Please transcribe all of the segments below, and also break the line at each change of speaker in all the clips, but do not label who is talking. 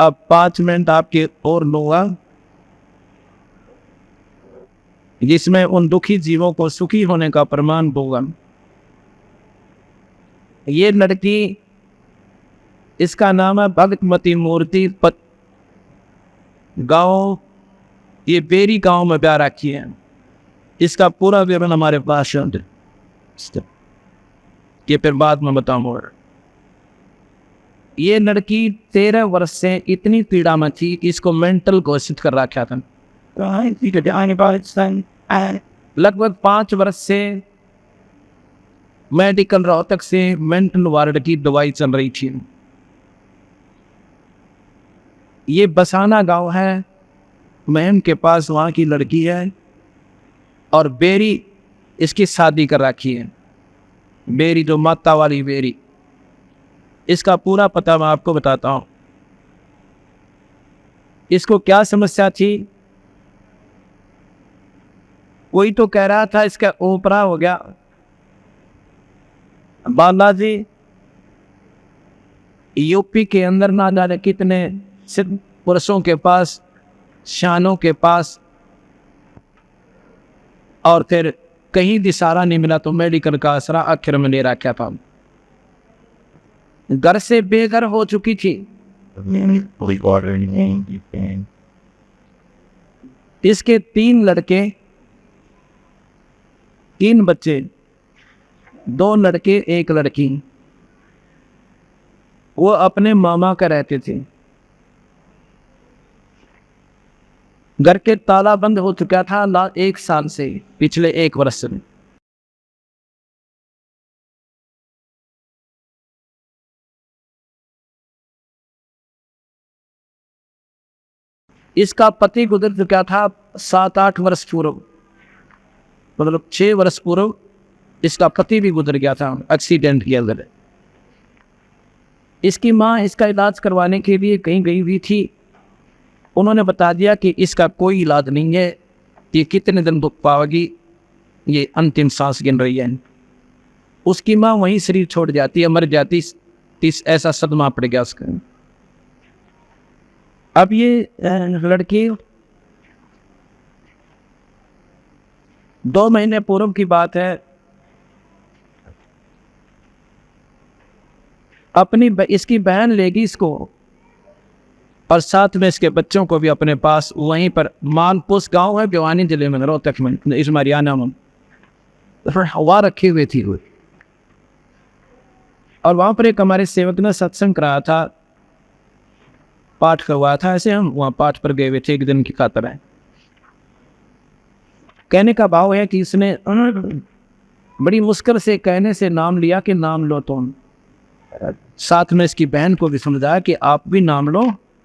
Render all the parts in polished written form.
अब 5 मिनट आपके और लूंगा, जिसमें उन दुखी जीवों को सुखी होने का प्रमाण दूंगा। ये लड़की, इसका नाम है भगतमती मूर्ति पत गांव, ये बेरी गांव में ब्याह रखी है। इसका पूरा विवरण हमारे पास है, ये फिर बाद में बताऊंगा। ये लड़की 13 वर्ष से इतनी पीड़ा में थी कि इसको मेंटल घोषित कर रखा था। लगभग 5 वर्ष से मेडिकल रोहतक से मेंटल वार्ड की दवाई चल रही थी। ये बसाना गांव है, महम के पास वहाँ की लड़की है, और बेरी इसकी शादी कर रखी है। बेरी जो माता वाली बेरी, इसका पूरा पता मैं आपको बताता हूँ। इसको क्या समस्या थी, कोई तो कह रहा था इसका ओपरा हो गया। बालाजी यूपी के अंदर ना जाने कितने सिर्फ पुरुषों के पास, शानों के पास, और फिर कहीं भी सहारा नहीं मिला तो मेडिकल का असरा आखिर में ले रखा था। घर से बेघर हो चुकी थी। इसके 3 लड़के, 3 बच्चे, 2 लड़के 1 लड़की। वो अपने मामा का रहते थे। घर के ताला बंद हो चुका था 1 साल से, पिछले 1 वर्ष से। इसका पति गुजर चुका था 7-8 वर्ष पूर्व, मतलब 6 वर्ष पूर्व इसका पति भी गुजर गया था एक्सीडेंट के अंदर। इसकी माँ इसका इलाज करवाने के लिए कहीं गई हुई थी। उन्होंने बता दिया कि इसका कोई इलाज नहीं है, ये कितने दिन रुक पाएगी, ये अंतिम सांस गिन रही है। उसकी माँ वहीं शरीर छोड़ जाती है, मर जाती। ऐसा सदमा पड़ गया उसका। अब ये लड़की 2 महीने पूर्व की बात है, इसकी बहन लेगी इसको, और साथ में इसके बच्चों को भी अपने पास, वहीं पर मालपुस गांव है भिवानी जिले में, रोहतक में, इस हरियाणा में। हवा रखी हुई थी और वहां पर एक हमारे सेवक ने सत्संग कराया था, पाठ करवाया था। ऐसे हम वहां पाठ पर गए हुए थे 1 दिन की खातर है। कहने का भाव है कि इसने बड़ी मुश्किल से कहने से नाम लिया कि नाम लो तुम। साथ में इसकी बहन को भी समझाया कि आप भी नाम लो,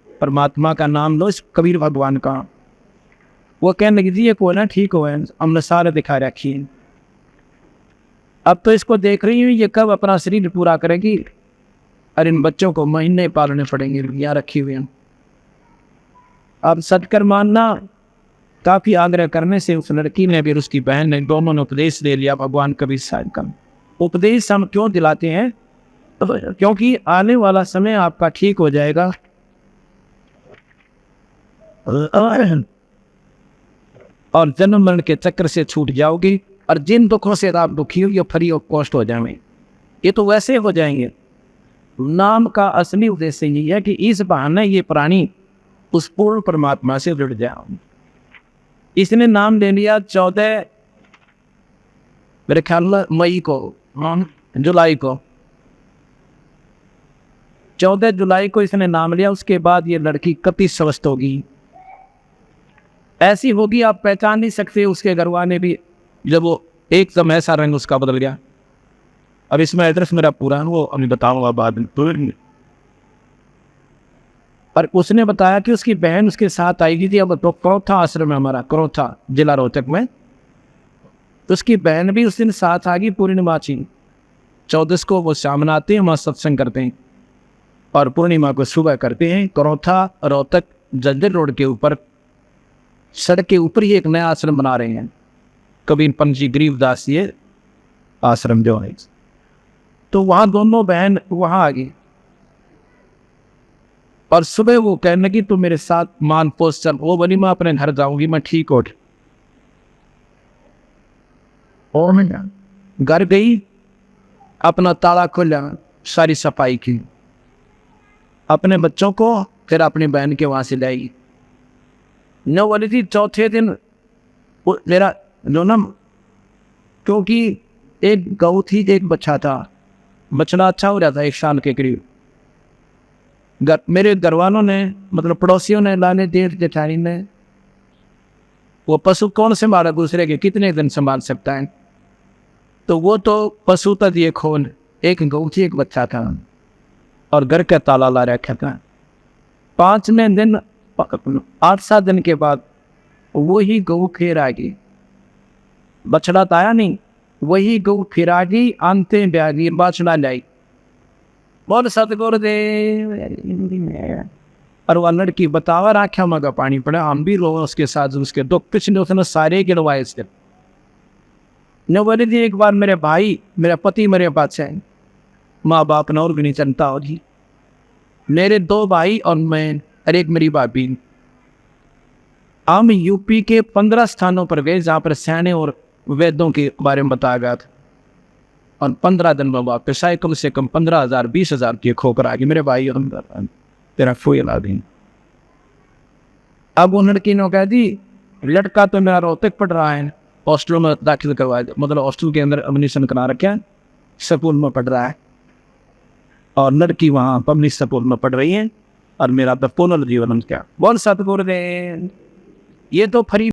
परमात्मा का नाम लो, इस कबीर भगवान का। वो कहने लगी थी ये को ना ठीक हो, हमने सारे दिखा रखी है। अब तो इसको देख रही हूँ ये कब अपना शरीर पूरा करेगी, और इन बच्चों को महीने पालने पड़ेंगे, यहाँ रखी हुई हैं। अब सटकर मानना, काफी आग्रह करने से उस लड़की ने भी, उसकी बहन ने, दोनों ने उपदेश दे लिया भगवान कबीर साहब का। उपदेश हम क्यों दिलाते हैं, तो क्योंकि आने वाला समय आपका ठीक हो जाएगा, और जन्म मरण के चक्र से छूट जाओगी, और जिन दुखों से आप दुखी हो ये फ्री ऑफ कॉस्ट हो जाएंगे। ये तो वैसे हो जाएंगे। नाम का असली उद्देश्य यही है कि इस बहाने ये प्राणी उस पूर्ण परमात्मा से जुड़ जाए। इसने नाम ले लिया 14 मेरे ख्याल मई को, जुलाई को, 14 जुलाई को इसने नाम लिया। उसके बाद ये लड़की कति स्वस्थ होगी, ऐसी होगी आप पहचान नहीं सकते। उसके घर वाले भी, जब वो एकदम ऐसा रंग उसका बदल गया। अब इसमें एड्रेस मेरा पूरा है, वो अभी बताऊंगा बाद में। पर उसने बताया कि उसकी बहन उसके साथ आई थी। अब तो करोथा आश्रम है हमारा, करोथा जिला रोहतक में, तो उसकी बहन भी उस दिन साथ आ गई। पूर्णिमा थी 14 को, वो शाम आते हैं, वहाँ सत्संग करते हैं, और पूर्णिमा को सुबह करते हैं। करोथा रोहतक जज्जर रोड के ऊपर, सड़क के ऊपर ही एक नया आश्रम बना रहे हैं, कबीर पंत जी गरीबदास ये आश्रम जो है। तो वहाँ दोनों बहन वहाँ आ गई। और सुबह वो कहने लगी तू मेरे साथ मान पोस्ट चल। वो बोली मैं अपने घर जाऊंगी, मैं ठीक उठ। और मैं घर गई, अपना ताला खोला, सारी सफाई की, अपने बच्चों को फिर अपनी बहन के वहां से लाई। न बोली थी चौथे दिन मेरा जो ना, क्योंकि एक गऊ थी एक बच्चा था, बछड़ा अच्छा हो रहा था 1 साल के करीब। मेरे घर वालों ने मतलब पड़ोसियों ने, लाने जेठ जेठानी ने, वो पशु कौन संभाला दूसरे के, कितने दिन संभाल सकता है। तो वो तो पशु था दिए खोल, एक गऊ थी एक बच्चा था, और घर का ताला ला रखा था। 5वें दिन 8-7 दिन के बाद वही गऊ फिर आ गई, बछड़ा तो आया नहीं, वही गऊ फिर आ गई, आनते ब्यागी बछड़ा लाई। बोल सतगुरु दे। और वह लड़की बतावा राख्या मगा पानी पड़ा, हम भी रो उसके साथ, उसके दुख पिछले उसने सारे गिरवाए इसके। न बोली थी एक बार मेरे भाई, मेरा पति मेरे पास है, माँ बाप ने और भी नहीं चिंता होगी, मेरे 2 भाई और मैं और एक मेरी भाभी। हम यूपी के 15 स्थानों पर गए जहाँ पर सैने और वेदों के बारे में बताया गया था, और 15 दिन में वापस आए, कम से कम 15,000 20,000 की खोकर आ गई मेरे भाई और तेरा फूल आ दी। अब वो लड़की ने कह दी लड़का तो मेरा रोहतक पढ़ रहा है, हॉस्टल में दाखिल करवा, मतलब हॉस्टल के अंदर एडमिशन करा रखा है, स्कूल में पढ़ रहा है, और लड़की वहाँ पब्लिक स्कूल में पढ़ रही है, और मेरा तो पुनर्जीवन क्या। बोल सतगुरु दे। ये तो फ्री